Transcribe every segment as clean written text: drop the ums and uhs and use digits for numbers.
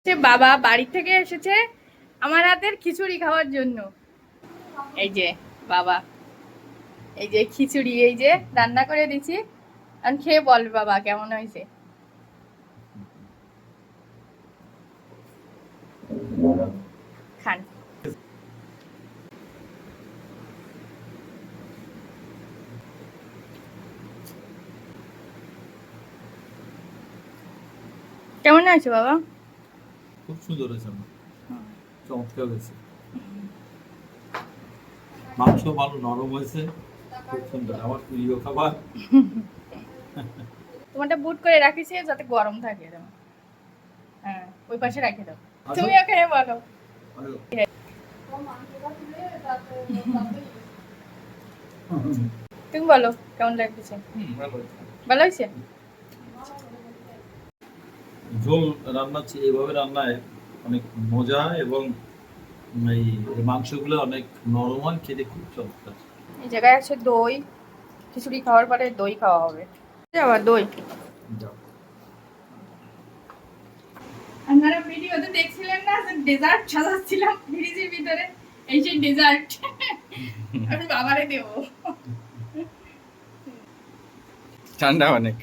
সে বাবা বাড়ি থেকে এসেছে আমার হাতের খিচুড়ি খাওয়ার জন্য। এই যে বাবা, এই যে খিচুড়ি, এই যে রান্না করে দিছি। আর খেয়ে বল বাবা কেমন হয়েছে। খান। কেমন হয়েছে বাবা? খুব সুন্দর হয়েছে, চমৎকার হয়েছে। মাংস ভালো নরম হয়েছে, খুব সুন্দর, আমার প্রিয় খাবার। তোমারটা বুট করে রাখিছি যাতে গরম থাকে। হ্যাঁ, ওই পাশে রাখে দাও। তুমি ওখানে বলো। তুমি বলো কেমন লাগতেছে। ভালো হয়েছে। ঝোল রান্না এইভাবে রান্নায় অনেক মজা, এবং এই মাংসগুলো অনেক নরম হয়, খেতে খুব চমৎকার। এই জায়গায় আছে দই। খিচুড়ি খাওয়ার পরে দই খাওয়া হবে। আবার দই। আপনারা ভিডিওতে দেখছিলেন না যে ডেজার্ট সাজাচ্ছিলাম ফ্রিজের ভিতরে। এই যে ডেজার্ট আমি বাবারে দেব। ঠান্ডা অনেক।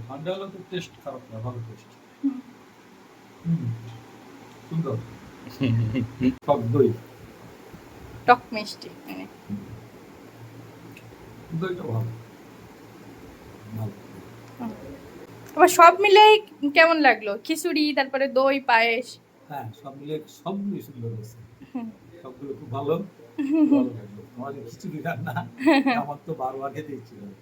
ঠান্ডা হলে তো টেস্ট খারাপ না, ভালো টেস্ট। সুন্দর টক দই, টক মিষ্টি মানে দইটা ভালো ভালো। আবার সব মিলেই কেমন লাগলো খিচুড়ি, তারপরে দই পায়েস। হ্যাঁ, সব মিলে সবগুলোই সুন্দর হয়েছে, সবগুলো খুব ভালো ভালো লাগলো। আমার খিচুড়ি রান্না আমার তো বারবার খেতে ইচ্ছে করে।